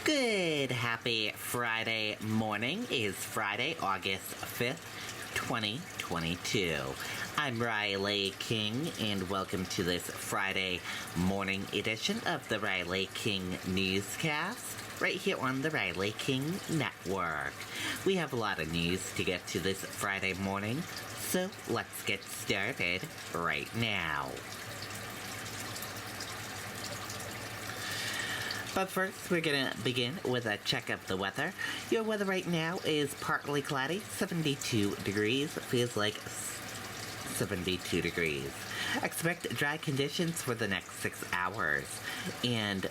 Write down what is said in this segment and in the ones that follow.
Good, happy Friday morning. Is Friday, August 5th, 2022. I'm Riley King, and welcome to this Friday morning edition of the Riley King Newscast, right here on the Riley King Network. We have a lot of news to get to this Friday morning, so let's get started right now. But first, we're going to begin with a check of the weather. Your weather right now is partly cloudy, 72 degrees, feels like 72 degrees. Expect dry conditions for the next 6 hours. And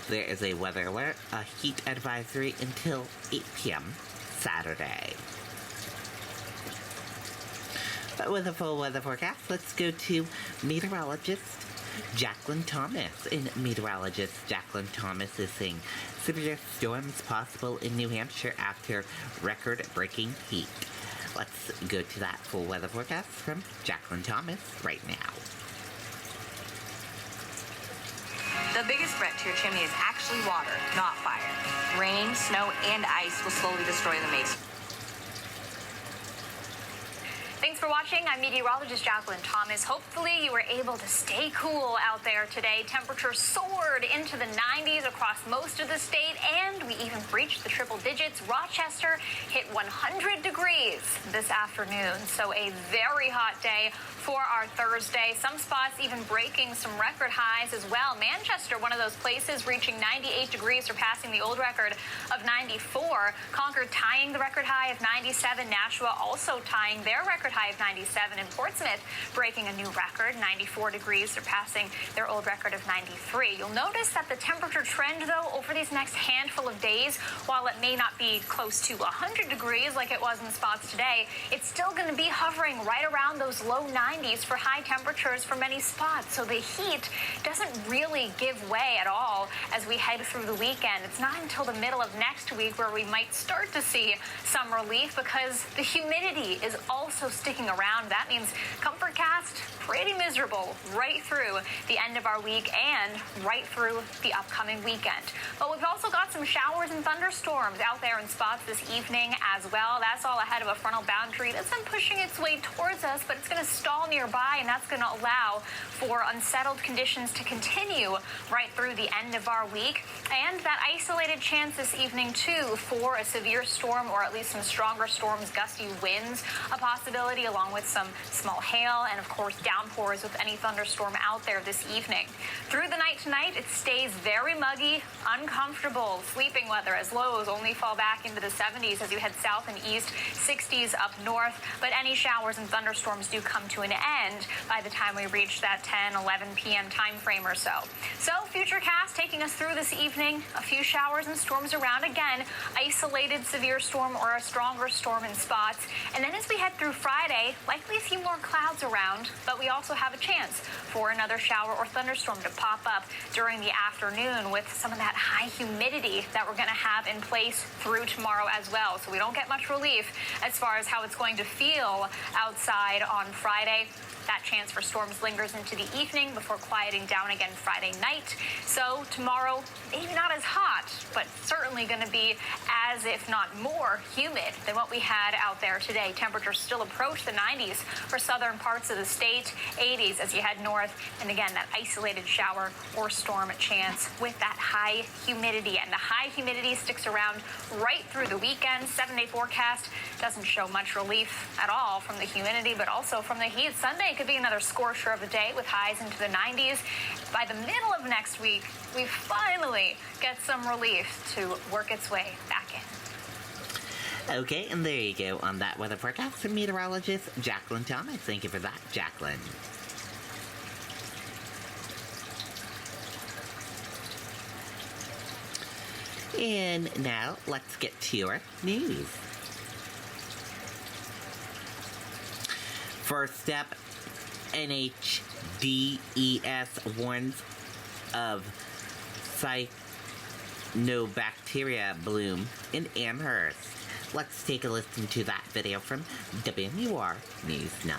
there is a weather alert, a heat advisory until 8 p.m. Saturday. But with a full weather forecast, let's go to meteorologist Jacqueline Thomas. And meteorologist Jacqueline Thomas is saying severe storms possible in New Hampshire after record-breaking heat. Let's go to that full weather forecast from Jacqueline Thomas right now. The biggest threat to your chimney is actually water, not fire. Rain, snow, and ice will slowly destroy the mason. Thanks for watching. I'm meteorologist Jacqueline Thomas. Hopefully you were able to stay cool out there today. Temperatures soared into the 90s across most of the state, and we even breached the triple digits. Rochester hit 100 degrees this afternoon, so a very hot day for our Thursday. Some spots even breaking some record highs as well. Manchester, one of those places, reaching 98 degrees, surpassing the old record of 94. Concord tying the record high of 97. Nashua also tying their record high of 97. And Portsmouth breaking a new record, 94 degrees, surpassing their old record of 93. You'll notice that the temperature trend, though, over these next handful of days, while it may not be close to 100 degrees like it was in spots today, it's still going to be hovering right around those low 90s for high temperatures for many spots. So the heat doesn't really give way at all as we head through the weekend. It's not until the middle of next week where we might start to see some relief because the humidity is also sticking around. That means Comfortcast pretty miserable right through the end of our week and right through the upcoming weekend. But we've also got some showers and thunderstorms out there in spots this evening as well. That's all ahead of a frontal boundary that's been pushing its way towards us, but it's going to stall nearby, and that's going to allow for unsettled conditions to continue right through the end of our week. And that isolated chance this evening, too, for a severe storm or at least some stronger storms, gusty winds, a possibility, along with some small hail and, of course, downpours with any thunderstorm out there this evening. Through the night tonight, it stays very muggy, uncomfortable sleeping weather as lows only fall back into the 70s as you head south and east, 60s up north. But any showers and thunderstorms do come to an end by the time we reach that 10, 11 p.m. time frame or so. So Futurecast taking us through this evening, a few showers and storms around again, isolated severe storm or a stronger storm in spots. And then as we head through Friday, likely a few more clouds around, but we also have a chance for another shower or thunderstorm to pop up during the afternoon with some of that high humidity that we're going to have in place through tomorrow as well. So we don't get much relief as far as how it's going to feel outside on Friday. That chance for storms lingers into the evening before quieting down again Friday night. So tomorrow, maybe not as hot, but certainly going to be as, if not more, humid than what we had out there today. Temperatures still approach the 90s for southern parts of the state, 80s as you head north. And again, that isolated shower or storm chance with that high humidity. And the high humidity sticks around right through the weekend. 7-day forecast doesn't show much relief at all from the humidity, but also from the heat. Sunday could be another scorcher of the day with highs into the 90s. By the middle of next week, we finally get some relief to work its way back in. Okay, and there you go on that weather forecast from meteorologist Jacqueline Thomas. Thank you for that, Jacqueline. And now, let's get to your news. First up, NHDES warns of cyanobacteria bloom in Amherst. Let's take a listen to that video from WMUR News 9.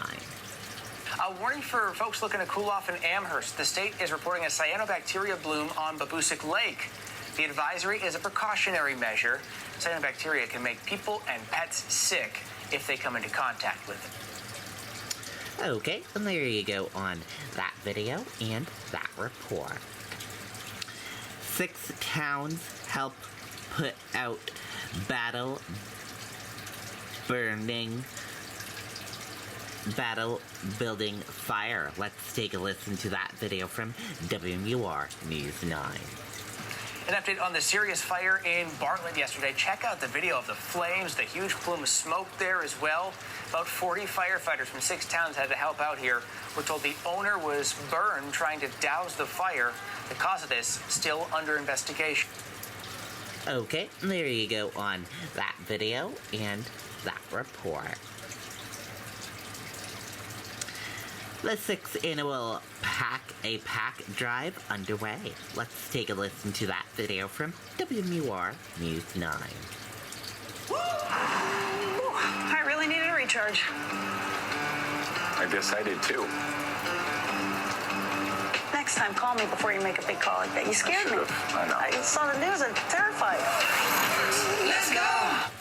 A warning for folks looking to cool off in Amherst. The state is reporting a cyanobacteria bloom on Babusick Lake. The advisory is a precautionary measure. Cyanobacteria can make people and pets sick if they come into contact with it. Okay, and there you go on that video and that report. 6 towns help put out battle building fire. Let's take a listen to that video from WMUR News 9. An update on the serious fire in Bartlett yesterday. Check out the video of the flames, the huge plume of smoke there as well. About 40 firefighters from 6 towns had to help out here. We're told the owner was burned trying to douse the fire. The cause of this still under investigation. Okay, there you go on that video and that report. The 6th annual Pack Drive underway. Let's take a listen to that video from WMUR News 9. I really needed a recharge. I guess I did too. Next time, call me before you make a big call like that. You scared me. I know. I saw the news. I'm terrified. Let's go!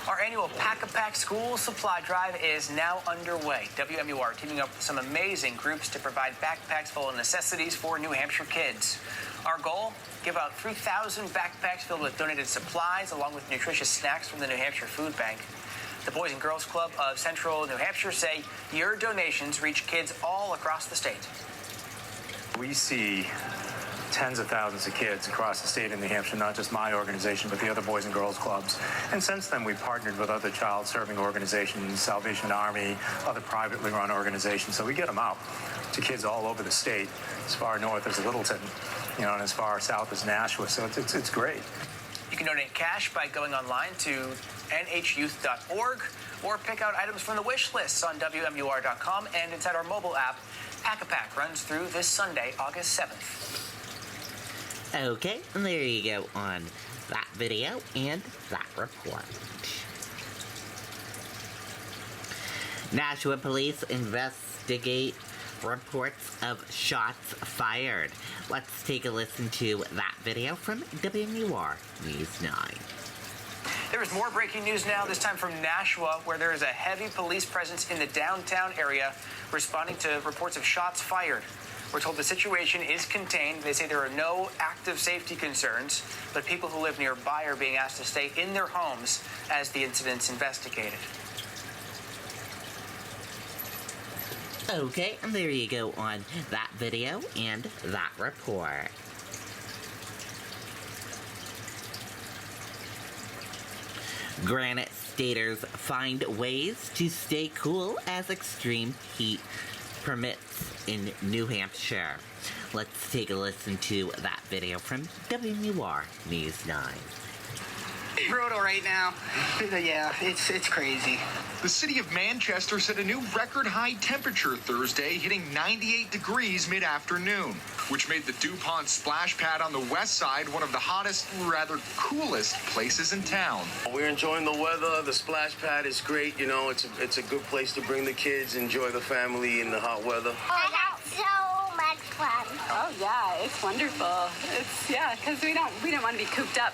Our annual Pack-a-Pack School Supply Drive is now underway. WMUR teaming up with some amazing groups to provide backpacks full of necessities for New Hampshire kids. Our goal? Give out 3,000 backpacks filled with donated supplies along with nutritious snacks from the New Hampshire Food Bank. The Boys and Girls Club of Central New Hampshire say your donations reach kids all across the state. We see tens of thousands of kids across the state of New Hampshire, not just my organization, but the other Boys and Girls Clubs. And since then, we've partnered with other child-serving organizations, Salvation Army, other privately run organizations. So we get them out to kids all over the state, as far north as Littleton, and as far south as Nashua. So it's great. You can donate cash by going online to nhyouth.org or pick out items from the wish lists on WMUR.com and inside our mobile app. Pack-a-Pack runs through this Sunday, August 7th. Okay, and there you go on that video and that report. Nashua police investigate reports of shots fired. Let's take a listen to that video from WMUR News 9. There is more breaking news now, this time from Nashua, where there is a heavy police presence in the downtown area responding to reports of shots fired. We're told the situation is contained. They say there are no active safety concerns, but people who live nearby are being asked to stay in their homes as the incident's investigated. Okay, and there you go on that video and that report. Granite Staters find ways to stay cool as extreme heat permits in New Hampshire. Let's take a listen to that video from WMUR News 9. Brutal right now. Yeah, it's crazy. The city of Manchester set a new record high temperature Thursday, hitting 98 degrees mid-afternoon, which made the DuPont splash pad on the west side one of the hottest, rather coolest places in town. We're enjoying the weather. The splash pad is great. It's a good place to bring the kids, enjoy the family in the hot weather. I had so much fun. Oh yeah, it's wonderful. Because we didn't want to be cooped up.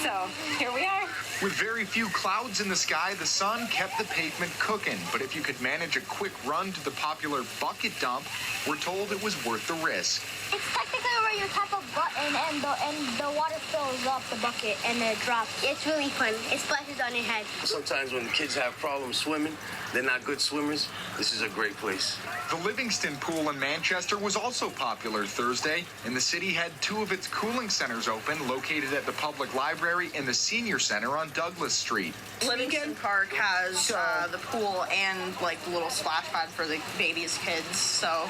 So here we are. With very few clouds in the sky, the sun kept the pavement cooking. But if you could manage a quick run to the popular bucket dump, we're told it was worth the risk. It's technically where you tap a button and the water fills up the bucket and it drops. It's really fun. It splashes on your head. Sometimes when kids have problems swimming, they're not good swimmers, this is a great place. The Livingston Pool in Manchester was also popular Thursday, and the city had 2 of its cooling centers open, located at the public library and the senior center on Douglas Street. Livingston Park has the pool and the little splash pad for the babies' kids. So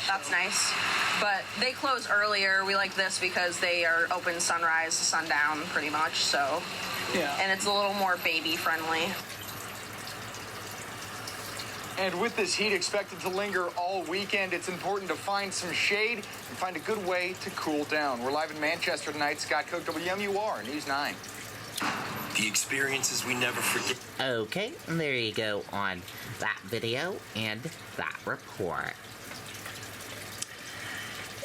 that's nice. But they close earlier. We like this because they are open sunrise to sundown pretty much. So and it's a little more baby friendly. And with this heat expected to linger all weekend, it's important to find some shade and find a good way to cool down. We're live in Manchester tonight. Scott Cook, WMUR News 9. The experiences we never forget. Okay, and there you go on that video and that report.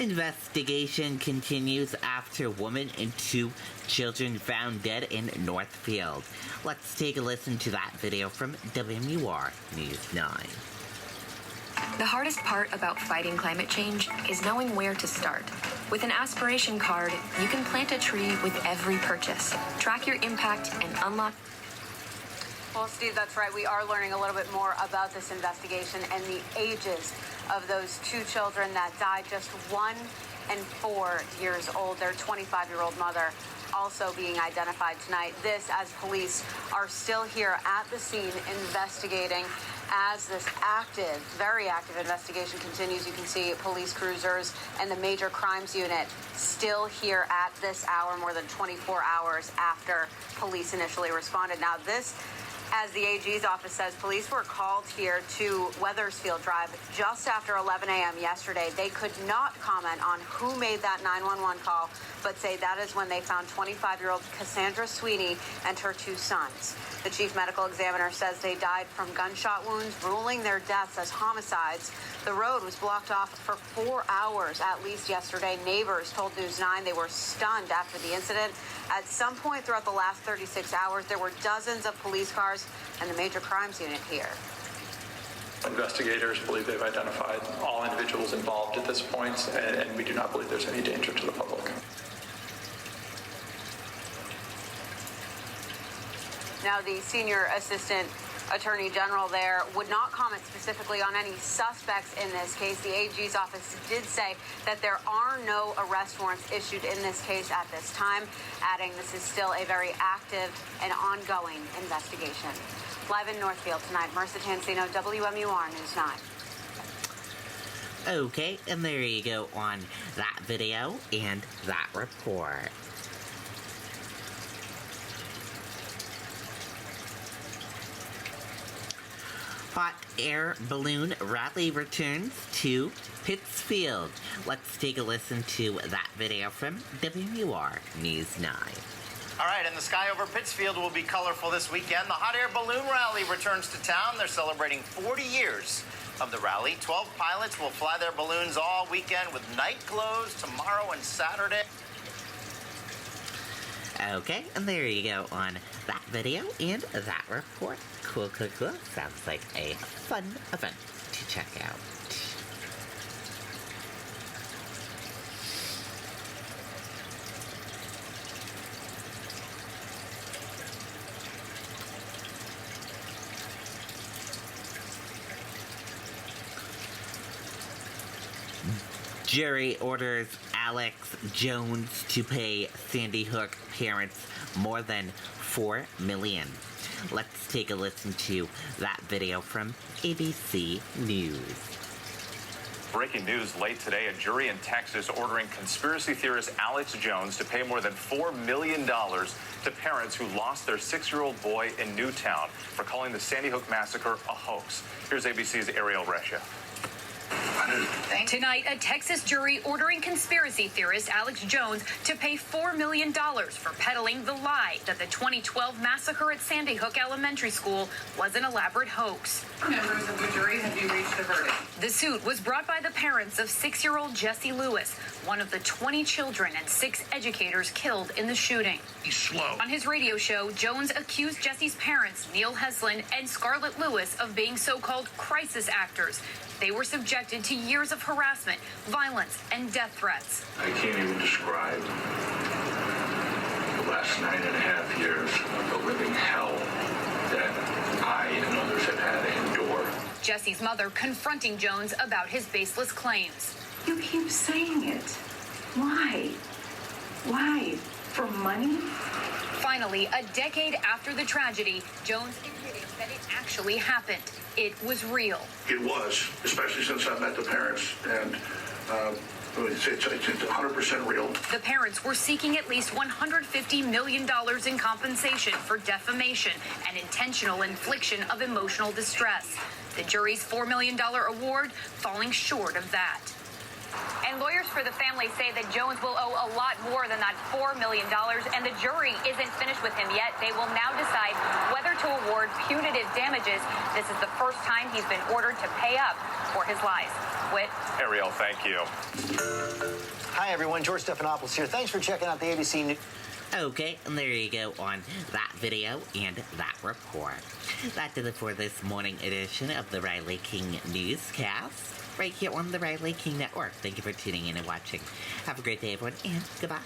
Investigation continues after woman and 2 children found dead in Northfield. Let's take a listen to that video from WMUR News 9. The hardest part about fighting climate change is knowing where to start. With an aspiration card, you can plant a tree with every purchase, track your impact, and unlock. Well, Steve, that's right. We are learning a little bit more about this investigation and the ages of those 2 children that died, just 1 and 4 years old. Their 25-year-old mother also being identified tonight. This as police are still here at the scene investigating. As this active, very active investigation continues, you can see police cruisers and the Major Crimes Unit still here at this hour, more than 24 hours after police initially responded. Now, this, as the AG's office says, police were called here to Wethersfield Drive just after 11 a.m. yesterday. They could not comment on who made that 911 call, but say that is when they found 25-year-old Cassandra Sweeney and her 2 sons. The chief medical examiner says they died from gunshot wounds, ruling their deaths as homicides. The road was blocked off for 4 hours at least yesterday. Neighbors told News 9 they were stunned after the incident. At some point throughout the last 36 hours, there were dozens of police cars and the Major Crimes Unit here. Investigators believe they've identified all individuals involved at this point, and we do not believe there's any danger to the public. Now, the senior assistant attorney general there would not comment specifically on any suspects in this case. The AG's office did say that there are no arrest warrants issued in this case at this time, adding this is still a very active and ongoing investigation. Live in Northfield tonight, Marissa Tansino, WMUR News 9. Okay, and there you go on that video and that report. Hot air balloon rally returns to Pittsfield. Let's take a listen to that video from WMUR News 9. All right, and the sky over Pittsfield will be colorful this weekend. The hot air balloon rally returns to town. They're celebrating 40 years of the rally. 12 pilots will fly their balloons all weekend with night glows tomorrow and Saturday. Okay, and there you go on that video and that report. Cool. Sounds like a fun event to check out. Jury orders Alex Jones to pay Sandy Hook parents more than $4 million. Let's take a listen to that video from ABC News. Breaking news late today, a jury in Texas ordering conspiracy theorist Alex Jones to pay more than $4 million to parents who lost their 6-year-old boy in Newtown for calling the Sandy Hook massacre a hoax. Here's ABC's Ariel Resha. Tonight, a Texas jury ordering conspiracy theorist Alex Jones to pay $4 million for peddling the lie that the 2012 massacre at Sandy Hook Elementary School was an elaborate hoax. Members of the jury, have you reached a verdict? The suit was brought by the parents of 6-year-old Jesse Lewis, one of the 20 children and 6 educators killed in the shooting. He's slow. On his radio show, Jones accused Jesse's parents, Neil Heslin and Scarlett Lewis, of being so-called crisis actors. They were subjected to years of harassment, violence, and death threats. I can't even describe the last 9.5 years of the living hell that I and others have had to endure. Jesse's mother confronting Jones about his baseless claims. You keep saying it. Why? Why? For money? Finally, a decade after the tragedy, Jones admitted that it actually happened. It was real. It was, especially since I met the parents, and it's 100% real. The parents were seeking at least $150 million in compensation for defamation and intentional infliction of emotional distress. The jury's $4 million award falling short of that. And lawyers for the family say that Jones will owe a lot more than that $4 million, and the jury isn't finished with him yet. They will now decide whether to award punitive damages. This is the first time he's been ordered to pay up for his lies. Whit? Ariel, thank you. Hi, everyone. George Stephanopoulos here. Thanks for checking out the ABC News. Okay, and there you go on that video and that report. That did it for this morning edition of the Riley King Newscast, right here on the Riley King Network. Thank you for tuning in and watching. Have a great day, everyone, and goodbye.